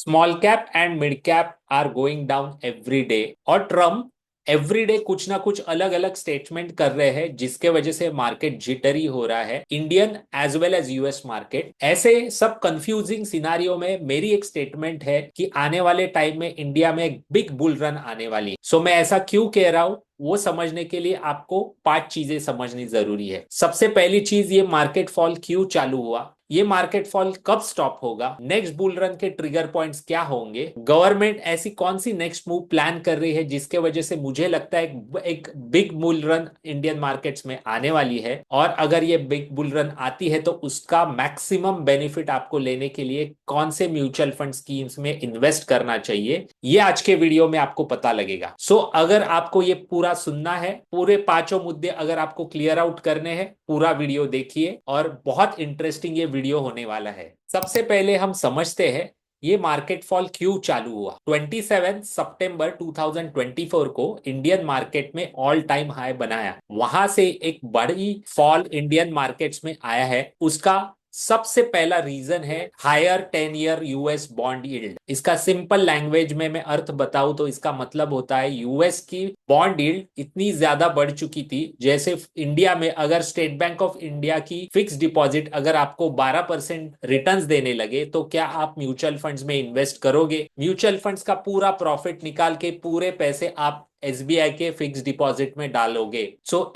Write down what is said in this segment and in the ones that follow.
Small cap and mid cap are going down every day, और Trump every day कुछ ना कुछ अलग अलग स्टेटमेंट कर रहे हैं जिसके वजह से मार्केट जिटरी हो रहा है, Indian as well as US market. ऐसे सब कंफ्यूजिंग सिनारियो में मेरी एक स्टेटमेंट है कि आने वाले टाइम में इंडिया में एक बिग बुल रन आने वाली है। सो मैं ऐसा क्यों कह रहा हूं, वो समझने के लिए आपको पांच चीजें समझनी जरूरी है। सबसे पहली चीज, ये मार्केट फॉल क्यों चालू हुआ, ये मार्केट फॉल कब स्टॉप होगा, नेक्स्ट बुल रन के ट्रिगर पॉइंट्स क्या होंगे, गवर्नमेंट ऐसी कौन सी नेक्स्ट मूव प्लान कर रही है जिसके वजह से मुझे लगता है एक big bull run Indian markets में आने वाली है, और अगर ये बिग बुल रन आती है तो उसका मैक्सिमम बेनिफिट आपको लेने के लिए कौन से म्यूचुअल फंड स्कीम्स में इन्वेस्ट करना चाहिए, ये आज के वीडियो में आपको पता लगेगा। अगर आपको ये पूरा सुनना है, पूरे पांचों मुद्दे अगर आपको क्लियर आउट करने हैं, पूरा वीडियो देखिए और बहुत इंटरेस्टिंग ये वीडियो होने वाला है। सबसे पहले हम समझते हैं ये मार्केट फॉल क्यों चालू हुआ। 27 सितंबर 2024 को इंडियन मार्केट में ऑल टाइम हाई बनाया, वहां से एक बड़ी फॉल इंडियन मार्केट्स में आया है। उसका सबसे पहला रीजन है higher 10 year US bond yield. इसका सिंपल लैंग्वेज में मैं अर्थ बताऊं तो इसका मतलब होता है यूएस की बॉन्ड यील्ड इतनी ज्यादा बढ़ चुकी थी, जैसे इंडिया में अगर स्टेट बैंक ऑफ इंडिया की फिक्स डिपॉजिट अगर आपको 12% रिटर्न्स देने लगे तो क्या आप म्यूचुअल फंड्स में इन्वेस्ट करोगे? म्यूचुअल फंड्स का पूरा प्रॉफिट निकाल के पूरे पैसे आप एसबीआई के फिक्स डिपॉजिट में डालोगे।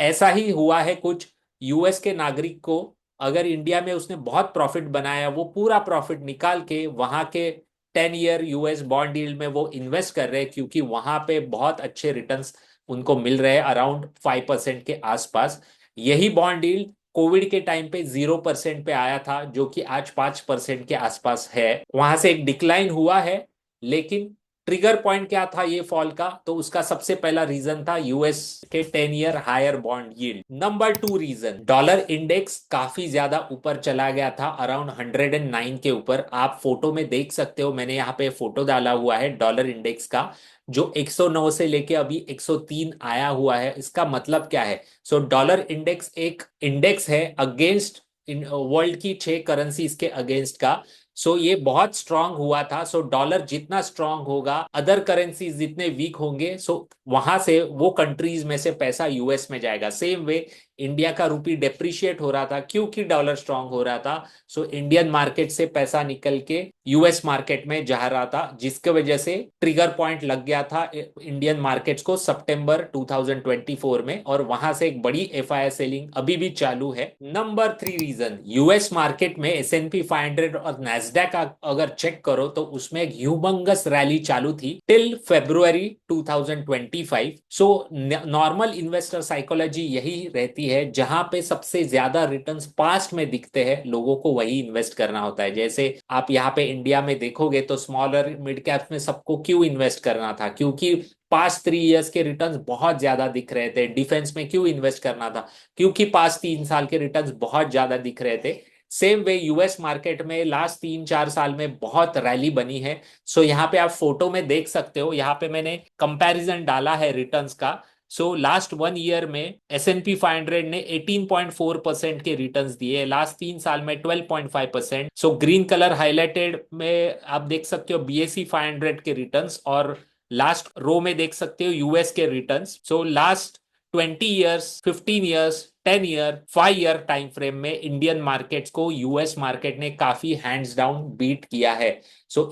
ऐसा ही हुआ है कुछ। यूएस के नागरिक को अगर इंडिया में उसने बहुत प्रॉफिट बनाया, वो पूरा प्रॉफिट निकाल के वहां के 10 ईयर यूएस बॉन्ड डील में वो इन्वेस्ट कर रहे हैं, क्योंकि वहां पे बहुत अच्छे रिटर्न्स उनको मिल रहे हैं, अराउंड 5% के आसपास। यही बॉन्ड डील कोविड के टाइम पे 0% पे आया था, जो कि आज 5% के आसपास है। वहां से एक डिक्लाइन हुआ है, लेकिन ट्रिगर पॉइंट क्या था ये फॉल का, तो उसका सबसे पहला रीजन था यूएस के 10 year higher bond yield. Number two reason, dollar index काफी ज्यादा ऊपर चला गया था, अराउंड 109 के ऊपर। आप फोटो में देख सकते हो, मैंने यहाँ पे फोटो डाला हुआ है डॉलर इंडेक्स का, जो 109 से लेके अभी 103 आया हुआ है। इसका मतलब क्या है? डॉलर इंडेक्स एक इंडेक्स है अगेंस्ट वर्ल्ड की 6 करेंसीज के अगेंस्ट का। ये बहुत स्ट्रांग हुआ था। डॉलर जितना स्ट्रांग होगा, अदर करेंसीज जितने वीक होंगे, वहां से वो कंट्रीज में से पैसा यूएस में जाएगा। सेम वे इंडिया का रुपी डेप्रिशिएट हो रहा था क्योंकि डॉलर स्ट्रांग हो रहा था। इंडियन मार्केट से पैसा निकल के यूएस मार्केट में जा रहा था, जिसके वजह से ट्रिगर पॉइंट लग गया था इंडियन मार्केट्स को सितंबर 2024 में, और वहां से एक बड़ी एफआईआई सेलिंग अभी भी चालू है। Number three reason, US market में एसएनपी 500 और नैस्डैक अगर चेक करो तो उसमें एक ह्यूमंगस रैली चालू थी till February 2025। Normal investor psychology यही रहती है, जहां पे सबसे ज्यादा रिटर्न्स पास्ट में दिखते हैं लोगों को वही इन्वेस्ट करना होता है। जैसे आप यहाँ पे इंडिया में देखोगे तो स्मॉल और मिड कैप्स में सबको क्यों इन्वेस्ट करना था? क्योंकि पास्ट 3 इयर्स के रिटर्न्स बहुत ज्यादा दिख रहे थे। डिफेंस में क्यों इन्वेस्ट करना था? क्योंकि पास्ट 3 साल के रिटर्न्स बहुत ज्यादा दिख रहे थे। सेम वे यूएस मार्केट में लास्ट 3-4 साल में बहुत रैली बनी है। यहाँ पे आप फोटो में देख सकते हो, यहाँ पे मैंने कंपैरिजन डाला है रिटर्न्स का। लास्ट 1 ईयर में S&P 500 ने 18.4% के रिटर्न्स दिए, लास्ट 3 साल में 12.5%। ग्रीन कलर हाईलाइटेड में आप देख सकते हो BSE 500 के रिटर्न्स, और लास्ट रो में देख सकते हो यूएस के returns. Last 20 years, 15 years, 10 year, 5 year time frame में इंडियन मार्केट्स को यूएस मार्केट ने काफी हैंड्स डाउन बीट किया है।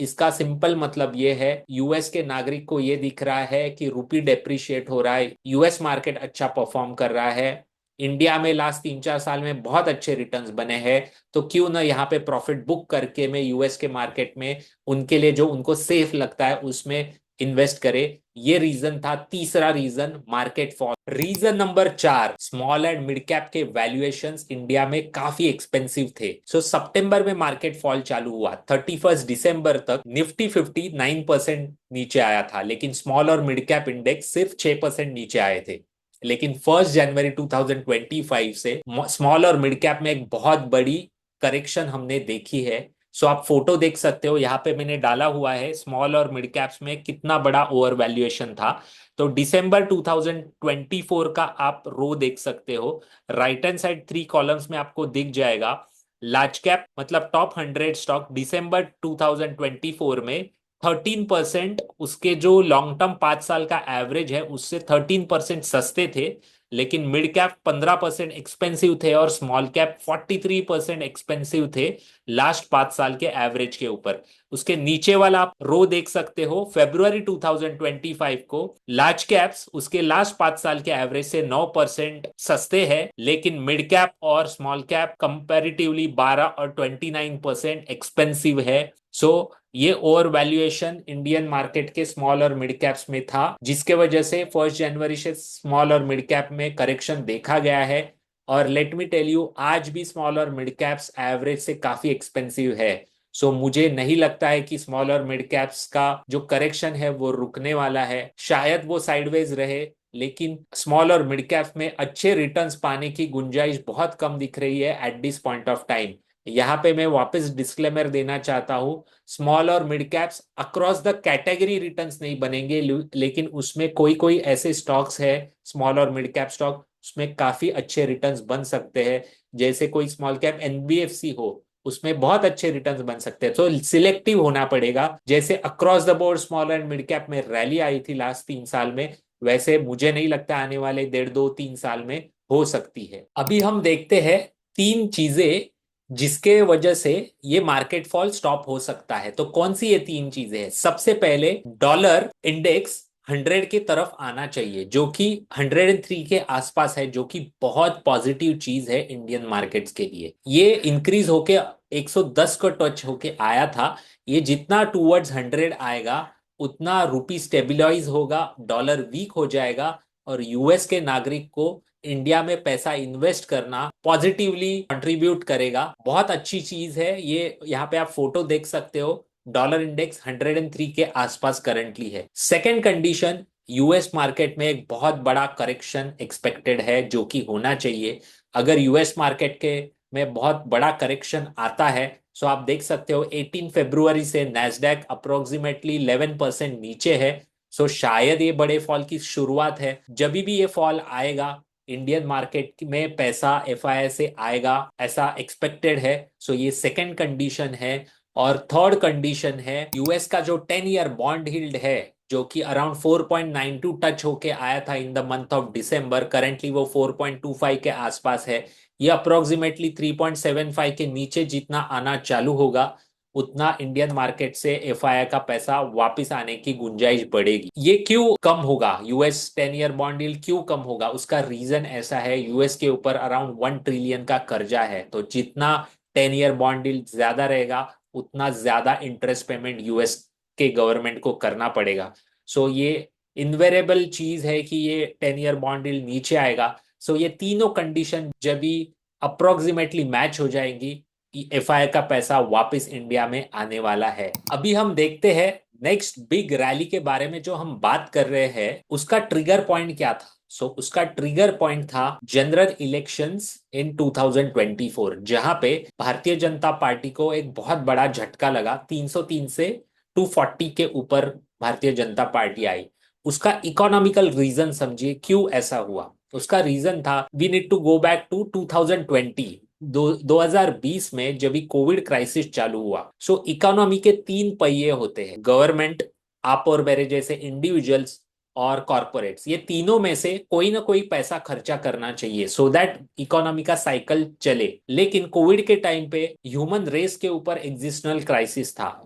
इसका सिंपल मतलब ये है, यूएस के नागरिक को ये दिख रहा है कि रुपी डेप्रिशिएट हो रहा है, यूएस मार्केट अच्छा परफॉर्म कर रहा है, इंडिया में लास्ट 3-4 साल में बहुत अच्छे रिटर्न्स बने हैं, तो क्यों ना यहाँ पे प्रॉफिट बुक करके मैं यूएस के मार्केट में उनके लिए जो उनको सेफ लगता है उसमें इन्वेस्ट करे। ये रीजन था, तीसरा reason market fall. Reason number चार, स्मॉल एंड मिड कैप के वैल्यूएशंस इंडिया में काफी एक्सपेंसिव थे। सितंबर में मार्केट फॉल चालू हुआ, 31 दिसंबर तक निफ्टी 50 9% नीचे आया था, लेकिन स्मॉल और मिड कैप इंडेक्स सिर्फ 6% नीचे आए थे। लेकिन 1 जनवरी 2025 से स्मॉल और मिड कैप में एक बहुत बड़ी करेक्शन हमने देखी है। आप फोटो देख सकते हो, यहाँ पे मैंने डाला हुआ है स्मॉल और मिड कैप्स में कितना बड़ा ओवर वैल्यूएशन था। दिसंबर 2024 का आप रो देख सकते हो, राइट हैंड साइड 3 कॉलम्स में आपको दिख जाएगा। लार्ज कैप मतलब टॉप 100 स्टॉक दिसंबर 2024 में 13% उसके जो लॉन्ग टर्म 5 साल का एवरेज है उससे 13% सस्ते थे। लेकिन मिड कैप 15% एक्सपेंसिव थे और स्मॉल कैप 43% एक्सपेंसिव थे लास्ट 5 साल के एवरेज के ऊपर। उसके नीचे वाला आप रो देख सकते हो, फेब्रुवरी 2025 को लार्ज कैप्स उसके लास्ट 5 साल के एवरेज से 9% सस्ते हैं, लेकिन मिड कैप और स्मॉल कैप कंपैरेटिवली 12 और 29% एक्सपेंसिव है। सो ये ओवर वैल्यूएशन इंडियन मार्केट के स्मॉल और मिड कैप्स में था, जिसके वजह से 1 जनवरी से स्मॉल और मिड कैप में करेक्शन देखा गया है। और लेट मी टेल यू, आज भी स्मॉल और मिड कैप्स एवरेज से काफी एक्सपेंसिव है। सो मुझे नहीं लगता है कि स्मॉल और मिड कैप्स का जो करेक्शन है वो रुकने वाला है। शायद वो साइडवेज रहे, लेकिन स्मॉल और मिड कैप में अच्छे रिटर्न्स पाने की गुंजाइश बहुत कम दिख रही है at this point of time. यहाँ पे मैं वापस डिस्क्लेमर देना चाहता हूँ, स्मॉल और mid caps across the category returns नहीं बनेंगे, लेकिन उसमें कोई कोई ऐसे स्टॉक्स है, स्मॉल और मिड कैप स्टॉक, उसमें काफी अच्छे रिटर्न्स बन सकते हैं। जैसे कोई स्मॉल कैप एनबीएफसी हो, उसमें बहुत अच्छे रिटर्न्स बन सकते हैं। तो सिलेक्टिव होना पड़ेगा। जैसे across the board small and mid cap में रैली आई थी लास्ट 3 साल में, वैसे मुझे नहीं लगता आने वाले 1.5 2 3 साल में हो सकती है। अभी हम देखते हैं 3 चीजें जिसके वजह से ये मार्केट फॉल स्टॉप हो सकता है। तो कौन सी ये 3 चीजें हैं? सबसे पहले, डॉलर इंडेक्स 100 की तरफ आना चाहिए, जो कि 103 के आसपास है, जो कि बहुत पॉजिटिव चीज है इंडियन मार्केट्स के लिए। ये इंक्रीज होके 110 को टच होके आया था। ये जितना टूवर्ड्स 100 आएगा, उतना रुपी स्टेबिलाईज होगा, डॉलर वीक हो जाएगा, और यूएस के नागरिक को इंडिया में पैसा इन्वेस्ट करना पॉजिटिवली कंट्रीब्यूट करेगा। बहुत अच्छी चीज है ये। यहाँ पे आप फोटो देख सकते हो, डॉलर इंडेक्स 103 के आसपास करंटली है। सेकंड कंडीशन, यूएस मार्केट में एक बहुत बड़ा करेक्शन एक्सपेक्टेड है, जो कि होना चाहिए। अगर यूएस मार्केट के में बहुत बड़ा करेक्शन आता है, सो आप देख सकते हो 18 फरवरी से नैस्डैक अप्रोक्सीमेटली 11% नीचे है। सो शायद ये बड़े फॉल की शुरुआत है। जब भी ये फॉल आएगा, इंडियन मार्केट में पैसा एफआईआई से आएगा, ऐसा एक्सपेक्टेड है। सो ये सेकंड कंडीशन है। और थर्ड कंडीशन है, यूएस का जो 10 ईयर बॉन्ड यील्ड है, जो कि अराउंड 4.92 टच होके आया था in the month of December, currently वो 4.25 के आसपास है। ये अप्रोक्सीमेटली 3.75 के नीचे जितना आना चालू होगा, उतना इंडियन मार्केट से एफआईआई का पैसा वापस आने की गुंजाइश बढ़ेगी। ये क्यों कम होगा? यूएस 10 ईयर बॉन्ड यील्ड क्यों कम होगा? उसका रीजन ऐसा है, यूएस के ऊपर अराउंड 1 ट्रिलियन का कर्जा है। तो जितना 10 ईयर बॉन्ड यील्ड ज्यादा रहेगा, उतना ज्यादा इंटरेस्ट पेमेंट यूएस के गवर्नमेंट को करना पड़ेगा। सो ये इनवेरेबल चीज है कि ये 10 ईयर बॉन्ड यील्ड नीचे आएगा। सो ये तीनों कंडीशन जब भी अप्रोक्सीमेटली मैच हो जाएंगी, एफआई का पैसा वापस इंडिया में आने वाला है। अभी हम देखते हैं नेक्स्ट बिग रैली के बारे में। जो हम बात कर रहे हैं, उसका ट्रिगर पॉइंट क्या था? उसका ट्रिगर पॉइंट था जनरल इलेक्शंस इन 2024, जहां पे भारतीय जनता पार्टी को एक बहुत बड़ा झटका लगा। 303 से 240 के ऊपर भारतीय जनता पार्टी आई। उसका इकोनॉमिकल रीजन समझिए क्यों ऐसा हुआ। उसका रीजन था, we need to go back to 2020। 2020 में जब भी कोविड क्राइसिस चालू हुआ, इकोनॉमी के 3 पहिए होते हैं, गवर्नमेंट, आप और मेरे जैसे इंडिविजुअल्स, और कॉरपोरेट्स। ये तीनों में से कोई ना कोई पैसा खर्चा करना चाहिए, सो दैट इकोनॉमी का साइकिल चले। लेकिन कोविड के टाइम पे ह्यूमन रेस के ऊपर एग्जिस्टनल क्राइसिस था।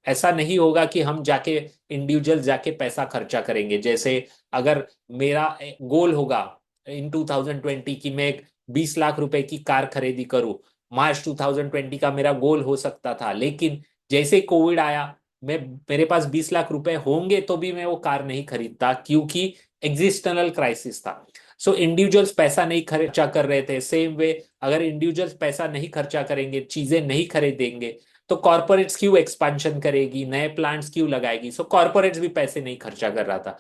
ऐसा नहीं होगा कि हम जाके इंडिविजुअल जाके पैसा खर्चा करेंगे। जैसे अगर मेरा गोल होगा इन 2020 की मैं 20 लाख रुपए की कार खरीदी करूं, मार्च 2020 का मेरा गोल हो सकता था। लेकिन जैसे कोविड आया, मैं मेरे पास 20 लाख रुपए होंगे तो भी मैं वो कार नहीं खरीदता, क्योंकि एग्जिस्टनल क्राइसिस था। इंडिविजुअल्स पैसा नहीं खर्चा कर रहे थे। सेम वे, अगर इंडिविजुअल्स पैसा नहीं खर्चा करेंगे, चीजें नहीं खरीदेंगे, तो कॉर्पोरेट्स क्यों एक्सपेंशन करेगी, नए प्लांट्स क्यों लगाएगी? कॉर्पोरेट्स भी पैसे नहीं खर्चा कर रहा था।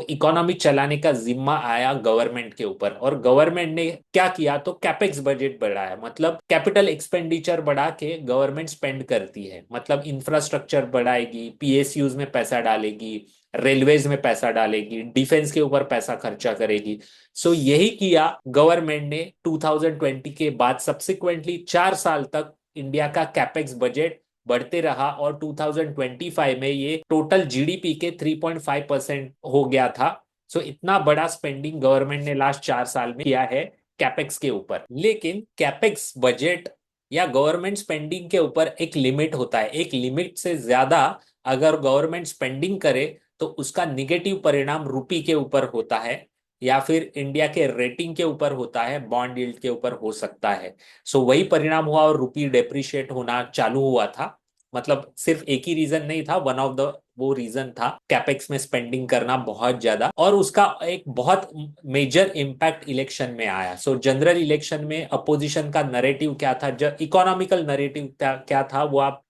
इकोनॉमी चलाने का जिम्मा आया गवर्नमेंट के ऊपर। और गवर्नमेंट ने क्या किया? तो कैपेक्स बजट बढ़ाया, मतलब कैपिटल एक्सपेंडिचर बढ़ा के गवर्नमेंट स्पेंड करती है। मतलब इंफ्रास्ट्रक्चर बढ़ाएगी, पीएसयूज में पैसा डालेगी, रेलवेज में पैसा डालेगी, डिफेंस के ऊपर पैसा खर्चा करेगी। यही किया गवर्नमेंट ने 2020 के बाद। सब्सिक्वेंटली 4 साल तक इंडिया का कैपेक्स बजट बढ़ते रहा और 2025 में ये टोटल जीडीपी के 3.5% हो गया था। सो इतना बड़ा स्पेंडिंग गवर्नमेंट ने लास्ट 4 साल में किया है कैपेक्स के ऊपर। लेकिन कैपेक्स बजट या गवर्नमेंट स्पेंडिंग के ऊपर एक लिमिट होता है, एक लिमिट से ज्यादा अगर गवर्नमेंट स्पेंडिंग करे तो उसका निगेटिव परिणाम रुपी के ऊपर होता है या फिर इंडिया के रेटिंग के ऊपर होता है, बॉन्ड यील्ड के ऊपर हो सकता है। सो वही परिणाम हुआ और रुपी डेप्रिशिएट होना चालू हुआ था। मतलब सिर्फ एक ही रीजन नहीं था, वन ऑफ द वो रीजन था कैपेक्स में स्पेंडिंग करना बहुत ज्यादा, और उसका एक बहुत मेजर इम्पैक्ट इलेक्शन में आया। सो जनरल इलेक्शन में अपोजिशन का नरेटिव क्या था, जो इकोनॉमिकल नरेटिव क्या था, वो आप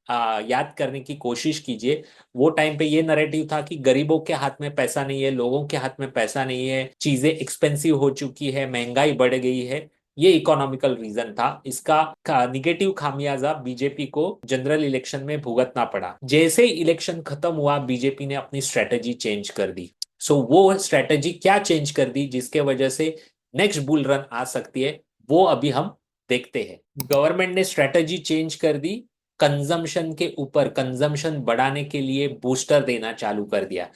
याद करने की कोशिश कीजिए। वो टाइम पे ये नरेटिव था कि गरीबों के हाथ में पैसा नहीं है, लोगों के हाथ में पैसा नहीं है, चीजें एक्सपेंसिव हो चुकी है, महंगाई बढ़ गई है। ये इकोनॉमिकल रीजन था। इसका निगेटिव खामियाजा बीजेपी को जनरल इलेक्शन में भुगतना पड़ा। जैसे ही इलेक्शन खत्म हुआ बीजेपी ने अपनी स्ट्रेटेजी चेंज कर दी। सो वो स्ट्रेटेजी क्या चेंज कर दी जिसके वजह से नेक्स्ट बुल रन आ सकती है, वो अभी हम देखते हैं। गवर्नमेंट ने स्ट्रेटेजी चेंज कर दी, कंजम्पशन के ऊपर, कंजम्पशन बढ़ाने के लिए बूस्टर देना चालू कर दिया।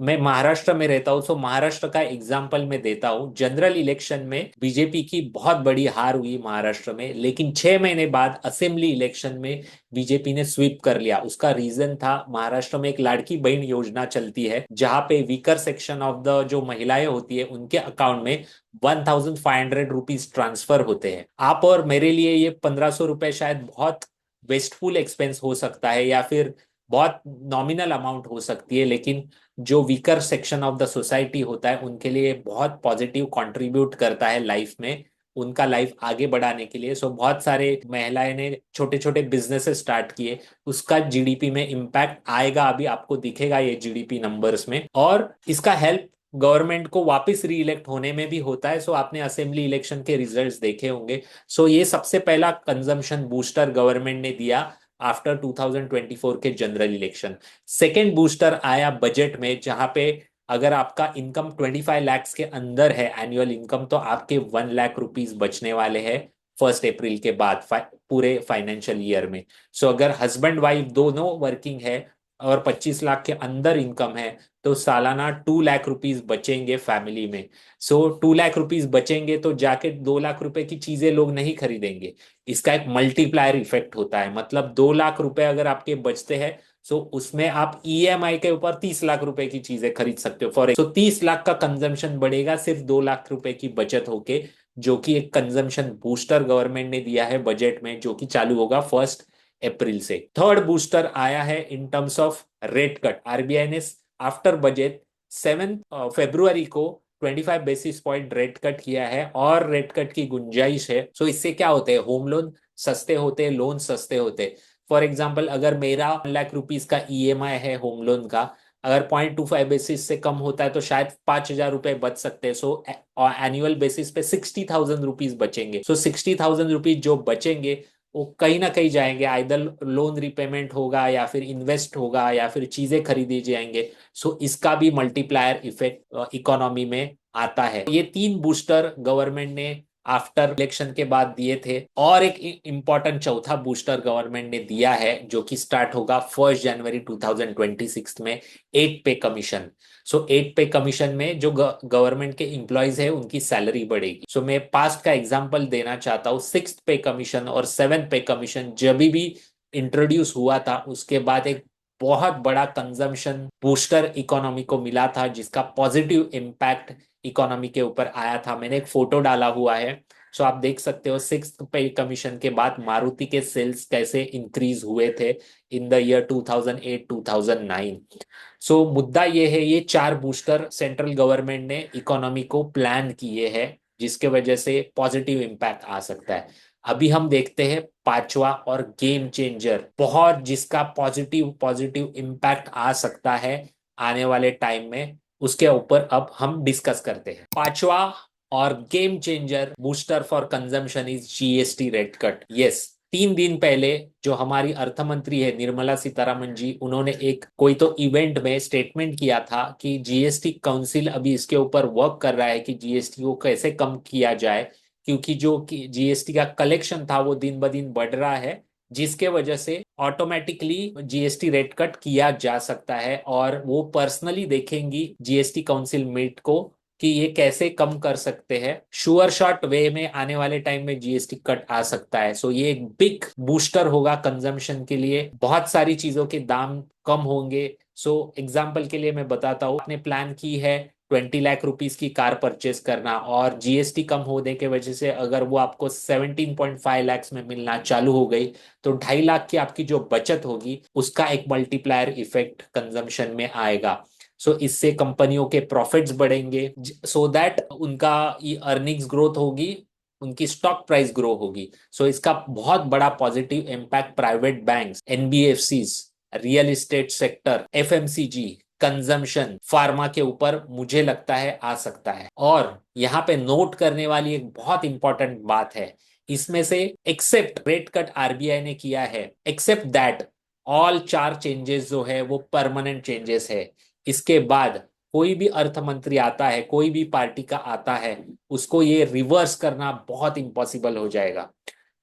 मैं महाराष्ट्र में रहता हूँ, महाराष्ट्र का एग्जाम्पल मैं देता हूँ। जनरल इलेक्शन में बीजेपी की बहुत बड़ी हार हुई महाराष्ट्र में, लेकिन 6 महीने बाद असेंबली इलेक्शन में बीजेपी ने स्वीप कर लिया। उसका रीजन था, महाराष्ट्र में एक लाड़की बहन योजना चलती है जहां पे वीकर सेक्शन ऑफ द जो महिलाएं होती है उनके अकाउंट में 1,500 रुपीज ट्रांसफर होते हैं। आप और मेरे लिए ये 1,500 रुपए शायद बहुत वेस्टफुल एक्सपेंस हो सकता है या फिर बहुत नॉमिनल अमाउंट हो सकती है, लेकिन जो weaker section of the society होता है उनके लिए बहुत पॉजिटिव कंट्रीब्यूट करता है लाइफ में, उनका लाइफ आगे बढ़ाने के लिए। बहुत सारे महिलाएं ने छोटे छोटे बिजनेसेस स्टार्ट किए, उसका जीडीपी में इम्पैक्ट आएगा, अभी आपको दिखेगा ये जीडीपी नंबर्स में। और इसका हेल्प गवर्नमेंट को वापस री इलेक्ट होने में भी होता है। आपने असेंबली इलेक्शन के रिजल्ट्स देखे होंगे। ये सबसे पहला कंजम्पशन बूस्टर गवर्नमेंट ने दिया आफ्टर 2024 के जनरल इलेक्शन। सेकेंड बूस्टर आया बजट में, जहां पे अगर आपका इनकम 25 लाख के अंदर है एनुअल इनकम, तो आपके 1 लाख रुपीज बचने वाले हैं 1 अप्रैल के बाद पूरे फाइनेंशियल ईयर में। अगर हस्बैंड वाइफ दोनों वर्किंग है और 25 लाख के अंदर इनकम है तो सालाना 2 लाख रुपीज बचेंगे फैमिली में। 2 लाख रुपीज बचेंगे तो जाके 2 लाख रुपए की चीजें लोग नहीं खरीदेंगे। इसका एक मल्टीप्लायर इफेक्ट होता है, मतलब 2 लाख रुपए अगर आपके बचते हैं उसमें आप ईएमआई के ऊपर 30 लाख रुपए की चीजें खरीद सकते हो। 30 लाख का कंजम्पशन बढ़ेगा सिर्फ 2 लाख रुपए की बचत होके, जो कि एक कंजम्पशन बूस्टर गवर्नमेंट ने दिया है बजट में, जो कि चालू होगा 1 अप्रैल से। थर्ड बूस्टर आया है in terms of rate cut. RBI ने आफ्टर बजट 7 फरवरी को 25 बेसिस पॉइंट रेट कट किया है और रेट कट की गुंजाइश है। इससे क्या होते हैं, होम लोन सस्ते होते हैं, लोन सस्ते होते हैं। फॉर एग्जाम्पल अगर मेरा 1 लाख रुपीज का ईएमआई है होम लोन का, अगर 0.25 बेसिस से कम होता है तो शायद 5,000 रुपए बच सकते हैं। एनुअल बेसिस पे 60,000 रुपीज बचेंगे। 60,000 रुपीज जो बचेंगे वो कहीं ना कहीं जाएंगे, आइदर लोन रिपेमेंट होगा या फिर इन्वेस्ट होगा या फिर चीजें खरीदी जाएंगे। इसका भी मल्टीप्लायर इफेक्ट इकोनॉमी में आता है। ये तीन बूस्टर गवर्नमेंट ने आफ्टर इलेक्शन के बाद दिए थे। और एक इंपॉर्टेंट चौथा बूस्टर गवर्नमेंट ने दिया है जो कि स्टार्ट होगा 1 जनवरी 2026 में, 8 पे कमीशन। 8 पे कमीशन में जो गवर्नमेंट के एम्प्लॉयज है उनकी सैलरी बढ़ेगी। मैं पास्ट का एग्जांपल देना चाहता हूँ। 6 पे कमीशन और 7 पे कमीशन जब भी इंट्रोड्यूस हुआ था उसके बाद एक बहुत बड़ा कंजम्पशन बूस्टर इकोनॉमी को मिला था, जिसका पॉजिटिव इम्पैक्ट इकोनॉमी के ऊपर आया था। मैंने एक फोटो डाला हुआ है, आप देख सकते हो 6 पे कमीशन के बाद मारुति के सेल्स कैसे इंक्रीज हुए थे इन द ईयर 2008-2009। मुद्दा ये है, ये 4 बूस्टर सेंट्रल गवर्नमेंट ने इकोनॉमी को प्लान किए हैं जिसके वजह से पॉजिटिव इम्पैक्ट आ सकता है। अभी हम देखते हैं पांचवा और गेम चेंजर, बहुत जिसका पॉजिटिव पॉजिटिव इम्पैक्ट आ सकता है आने वाले टाइम में, उसके ऊपर अब हम डिस्कस करते हैं। पांचवा और game changer booster for consumption is GST rate cut. Yes, 3 दिन पहले जो हमारी अर्थ मंत्री है निर्मला सीतारमण जी, उन्होंने एक कोई तो इवेंट में स्टेटमेंट किया था कि जीएसटी काउंसिल अभी इसके ऊपर वर्क कर रहा है कि जीएसटी को कैसे कम किया जाए, क्योंकि जो जीएसटी का कलेक्शन था वो दिन ब दिन बढ़ रहा है जिसके वजह से ऑटोमेटिकली जीएसटी रेट कट किया जा सकता है, और वो पर्सनली देखेंगी जीएसटी काउंसिल मीट को कि ये कैसे कम कर सकते हैं। श्योर शॉट वे में आने वाले टाइम में जीएसटी कट आ सकता है। सो ये एक बिग बूस्टर होगा कंजम्पशन के लिए, बहुत सारी चीजों के दाम कम होंगे। सो एग्जाम्पल के लिए मैं बताता हूँ, आपने प्लान की है 20 लाख रुपीस की कार परचेस करना, और जीएसटी कम होने के वजह से अगर वो आपको 17.5 लाख में मिलना चालू हो गई, तो 2.5 लाख की आपकी जो बचत होगी उसका एक मल्टीप्लायर इफेक्ट कंजम्पशन में आएगा। सो इससे कंपनियों के प्रॉफिट्स बढ़ेंगे, सो दैट उनका अर्निंग्स ग्रोथ होगी, उनकी स्टॉक प्राइस ग्रो होगी। सो इसका बहुत बड़ा positive impact private banks, NBFCs, real estate sector, FMCG, consumption, pharma के ऊपर मुझे लगता है आ सकता है। और यहाँ पे नोट करने वाली एक बहुत इंपॉर्टेंट बात है, इसमें से एक्सेप्ट रेट कट आरबीआई ने किया है, एक्सेप्ट दैट ऑल 4 चेंजेस जो है वो परमानेंट चेंजेस है। इसके बाद कोई भी अर्थ मंत्री आता है, कोई भी पार्टी का आता है, उसको ये रिवर्स करना बहुत इम्पॉसिबल हो जाएगा।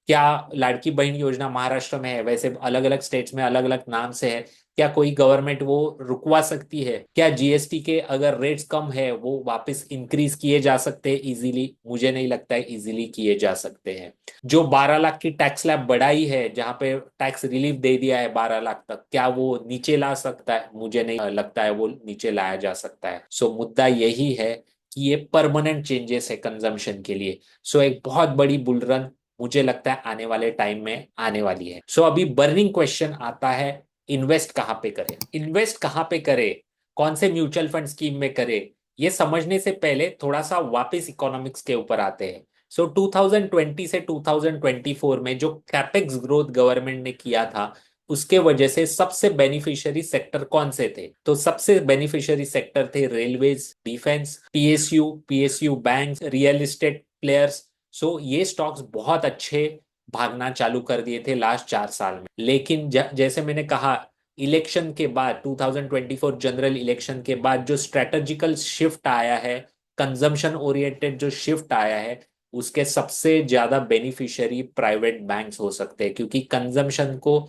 क्या लाड़की बहन योजना महाराष्ट्र में है, वैसे अलग अलग स्टेट्स में अलग अलग नाम से है, क्या कोई गवर्नमेंट वो रुकवा सकती है? क्या जीएसटी के अगर रेट्स कम है वो वापस इंक्रीज किए जा सकते हैं इजीली? मुझे नहीं लगता है इजीली किए जा सकते हैं। जो 12 लाख की टैक्स स्लैब बढ़ाई है, जहां पे टैक्स रिलीफ दे दिया है 12 लाख तक, क्या वो नीचे ला सकता है? मुझे नहीं लगता है वो नीचे लाया जा सकता है। सो मुद्दा यही है कि ये परमानेंट चेंजेस है कंजम्पशन के लिए। सो एक बहुत बड़ी बुल रन मुझे लगता है आने वाले टाइम में आने वाली है। सो अभी बर्निंग क्वेश्चन आता है, इन्वेस्ट कहाँ पे करें? इन्वेस्ट कहाँ पे करें, कौन से म्यूचुअल फंड स्कीम में करें, ये समझने से पहले थोड़ा सा वापस इकोनॉमिक्स के ऊपर आते हैं। सो 2020 से 2024 में जो कैपेक्स ग्रोथ गवर्नमेंट ने किया था, उसके वजह से सबसे बेनिफिशियरी सेक्टर कौन से थे? तो सबसे बेनिफिशियरी सेक्टर थे railways, defence, PSU bank, real estate players. So ये स्टॉक्स बहुत अच्छे भागना चालू कर दिए थे लास्ट 4 साल में। लेकिन जैसे मैंने कहा, इलेक्शन के बाद 2024 जनरल इलेक्शन के बाद जो स्ट्रेटेजिकल शिफ्ट आया है, कंजम्पशन ओरिएंटेड जो शिफ्ट आया है, उसके सबसे ज्यादा बेनिफिशियरी प्राइवेट बैंक्स हो सकते हैं, क्योंकि कंजम्पशन को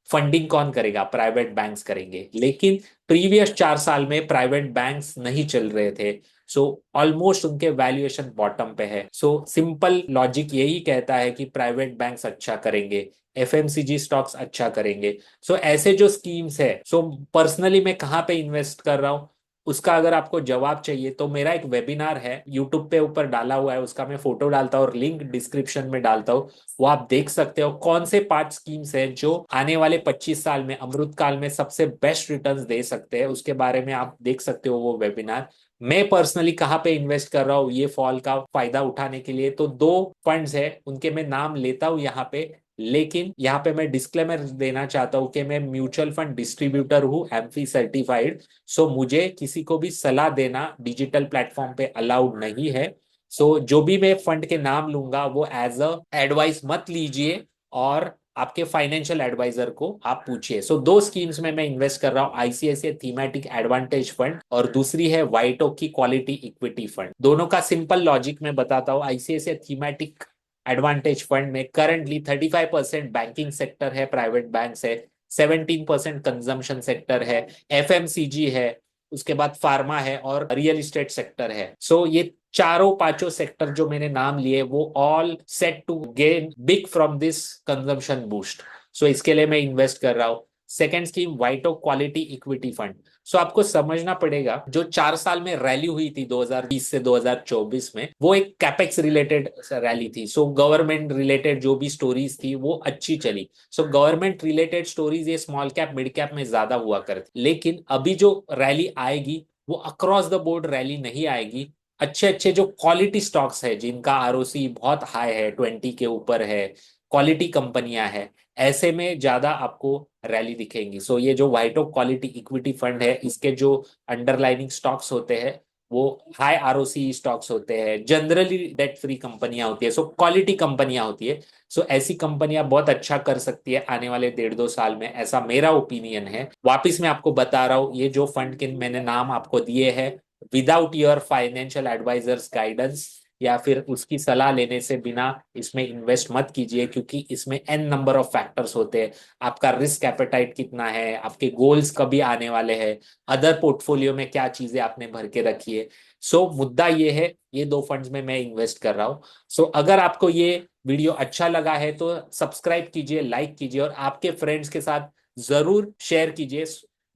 फंडिंग कौन करेगा? प्राइवेट बैंक्स करेंगे। लेकिन प्रीवियस 4 साल में प्राइवेट बैंक्स नहीं चल रहे थे, सो ऑलमोस्ट उनके वैल्यूएशन बॉटम पे है। सो सिंपल लॉजिक यही कहता है कि प्राइवेट बैंक्स अच्छा करेंगे, एफएमसीजी स्टॉक्स अच्छा करेंगे। सो ऐसे जो स्कीम्स है, सो पर्सनली मैं कहाँ पे इन्वेस्ट कर रहा हूँ, उसका अगर आपको जवाब चाहिए तो मेरा एक वेबिनार है यूट्यूब पे ऊपर डाला हुआ है, उसका मैं फोटो डालता हूँ और लिंक डिस्क्रिप्शन में डालता हूँ। वो आप देख सकते हो कौन से 5 स्कीम्स हैं जो आने वाले 25 साल में अमृत काल में सबसे बेस्ट रिटर्न्स दे सकते हैं, उसके बारे में आप देख सकते हो वो वेबिनार। मैं पर्सनली कहाँ पे इन्वेस्ट कर रहा हूँ ये फॉल का फायदा उठाने के लिए, तो 2 फंड्स है, उनके मैं नाम लेता हूँ यहाँ पे। लेकिन यहाँ पे मैं डिस्क्लेमर देना चाहता हूँ कि मैं म्यूचुअल फंड डिस्ट्रीब्यूटर हूँ, एमफी सर्टिफाइड। सो मुझे किसी को भी सलाह देना डिजिटल प्लेटफॉर्म पे अलाउड नहीं है। सो जो भी मैं फंड के नाम लूंगा वो एज अ एडवाइस मत लीजिए, और आपके फाइनेंशियल एडवाइजर को आप पूछिए। सो 2 स्कीम्स में मैं इन्वेस्ट कर रहा हूँ, आईसीआईसीआई थीमेटिक एडवांटेज फंड और दूसरी है वाइटो की क्वालिटी इक्विटी फंड। दोनों का सिंपल लॉजिक मैं बताता हूँ। आईसीआईसीआई थीमेटिक एडवांटेज फंड में करंटली 35% बैंकिंग सेक्टर है, प्राइवेट बैंक है, 17% कंजम्पशन सेक्टर है, एफएमसीजी है, उसके बाद फार्मा है और रियल एस्टेट सेक्टर है। सो ये चारों पांचों सेक्टर जो मैंने नाम लिए वो all set to gain big from this consumption boost. So इसके लिए मैं इन्वेस्ट कर रहा हूँ। सेकेंड स्कीम वाइटो क्वालिटी इक्विटी फंड। सो आपको समझना पड़ेगा, जो 4 साल में रैली हुई थी 2020 से 2024 में, वो एक कैपेक्स रिलेटेड रैली थी। सो गवर्नमेंट रिलेटेड जो भी स्टोरीज थी वो अच्छी चली। सो गवर्नमेंट रिलेटेड स्टोरीज ये स्मॉल कैप मिड कैप में ज्यादा हुआ करती, लेकिन अभी जो रैली आएगी वो अक्रॉस द बोर्ड रैली नहीं आएगी। अच्छे अच्छे जो क्वालिटी स्टॉक्स है, जिनका आरओसी बहुत हाई है, 20 के ऊपर है, क्वालिटी कंपनियां हैं, ऐसे में ज्यादा आपको रैली दिखेंगी। सो ये जो वाइटो क्वालिटी इक्विटी फंड है, इसके जो अंडरलाइनिंग स्टॉक्स होते हैं वो हाई आरओसी स्टॉक्स होते हैं, जनरली डेट फ्री कंपनियां होती है, सो क्वालिटी कंपनियां होती है। सो ऐसी कंपनियां बहुत अच्छा कर सकती है आने वाले 1.5-2 साल में, ऐसा मेरा ओपिनियन है। वापिस मैं आपको बता रहा हूँ, ये जो फंड के मैंने नाम आपको दिए हैं, without your financial advisors guidance, या फिर उसकी सलाह लेने से बिना इसमें इन्वेस्ट मत कीजिए, क्योंकि इसमें एन नंबर ऑफ फैक्टर्स होते हैं। आपका रिस्क एपेटाइट कितना है, आपके गोल्स कभी आने वाले हैं, अदर पोर्टफोलियो में क्या चीजें आपने भर के रखी है। सो मुद्दा ये है, ये दो फंड्स में मैं इन्वेस्ट कर रहा हूँ। सो अगर आपको ये वीडियो अच्छा लगा है तो सब्सक्राइब कीजिए, लाइक कीजिए और आपके फ्रेंड्स के साथ जरूर शेयर कीजिए।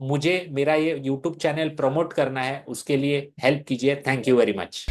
मुझे मेरा ये यूट्यूब चैनल प्रमोट करना है, उसके लिए हेल्प कीजिए। Thank you very much.